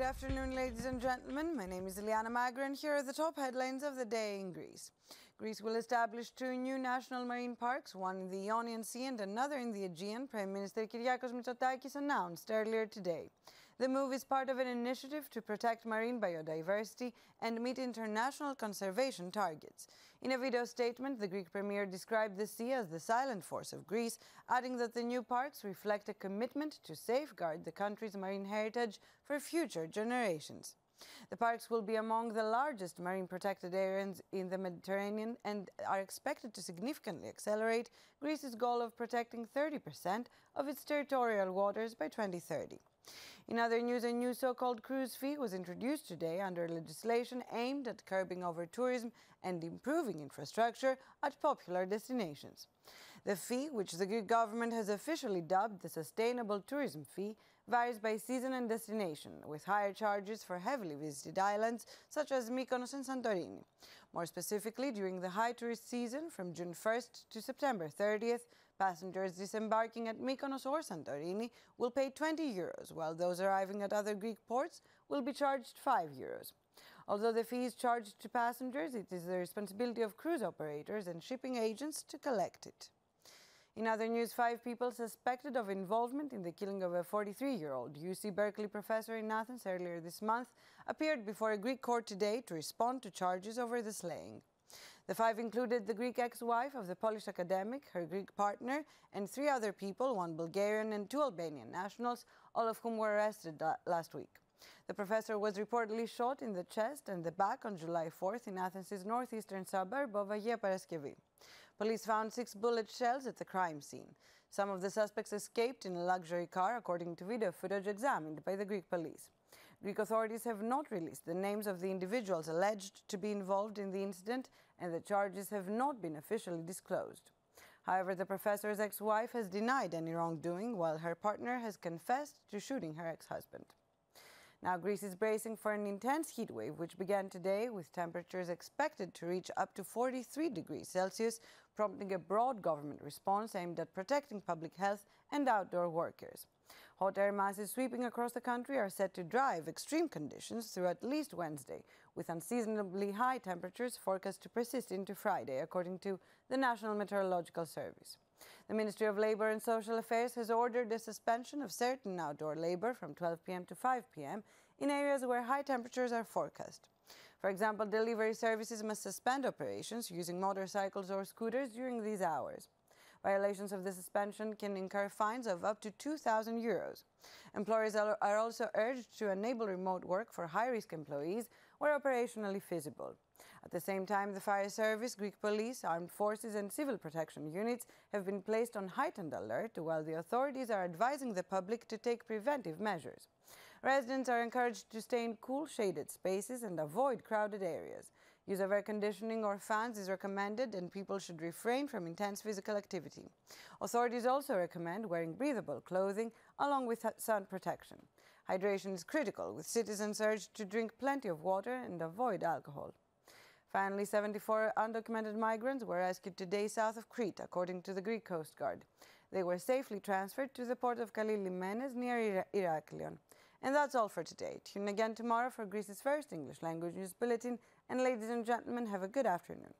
afternoon, ladies and gentlemen. My name is Iliana Magra, and here are the top headlines of the day in Greece. Greece will establish 2 new national marine parks, one in the Ionian Sea and another in the Aegean, Prime Minister Kyriakos Mitsotakis announced earlier today. The move is part of an initiative to protect marine biodiversity and meet international conservation targets. In a video statement, the Greek premier described the sea as the silent force of Greece, adding that the new parks reflect a commitment to safeguard the country's marine heritage for future generations. The parks will be among the largest marine protected areas in the Mediterranean and are expected to significantly accelerate Greece's goal of protecting 30% of its territorial waters by 2030. In other news, a new so-called cruise fee was introduced today under legislation aimed at curbing over-tourism and improving infrastructure at popular destinations. The fee, which the Greek government has officially dubbed the Sustainable Tourism Fee, varies by season and destination, with higher charges for heavily visited islands such as Mykonos and Santorini. More specifically, during the high tourist season from June 1st to September 30th, passengers disembarking at Mykonos or Santorini will pay €20, while those arriving at other Greek ports will be charged €5. Although the fee is charged to passengers, it is the responsibility of cruise operators and shipping agents to collect it. In other news, 5 people suspected of involvement in the killing of a 43-year-old UC Berkeley professor in Athens earlier this month appeared before a Greek court today to respond to charges over the slaying. The 5 included the Greek ex-wife of the Polish academic, her Greek partner, and 3 other people, 1 Bulgarian and 2 Albanian nationals, all of whom were arrested last week. The professor was reportedly shot in the chest and the back on July 4th in Athens' northeastern suburb of Agia Paraskevi. Police found 6 bullet shells at the crime scene. Some of the suspects escaped in a luxury car, according to video footage examined by the Greek police. Greek authorities have not released the names of the individuals alleged to be involved in the incident, and the charges have not been officially disclosed. However, the professor's ex-wife has denied any wrongdoing, while her partner has confessed to shooting her ex-husband. Now, Greece is bracing for an intense heat wave, which began today with temperatures expected to reach up to 43 degrees Celsius, prompting a broad government response aimed at protecting public health and outdoor workers. Hot air masses sweeping across the country are set to drive extreme conditions through at least Wednesday, with unseasonably high temperatures forecast to persist into Friday, according to the National Meteorological Service. The Ministry of Labour and Social Affairs has ordered the suspension of certain outdoor labour from 12 p.m. to 5 p.m. in areas where high temperatures are forecast. For example, delivery services must suspend operations using motorcycles or scooters during these hours. Violations of the suspension can incur fines of up to €2,000. Employers are also urged to enable remote work for high-risk employees where operationally feasible. At the same time, the fire service, Greek police, armed forces and civil protection units have been placed on heightened alert, while the authorities are advising the public to take preventive measures. Residents are encouraged to stay in cool, shaded spaces and avoid crowded areas. Use of air conditioning or fans is recommended, and people should refrain from intense physical activity. Authorities also recommend wearing breathable clothing along with sun protection. Hydration is critical, with citizens urged to drink plenty of water and avoid alcohol. Finally, 74 undocumented migrants were rescued today south of Crete, according to the Greek Coast Guard. They were safely transferred to the port of Kalilimenes near Iraklion. And that's all for today. Tune in again tomorrow for Greece's first English language news bulletin. And ladies and gentlemen, have a good afternoon.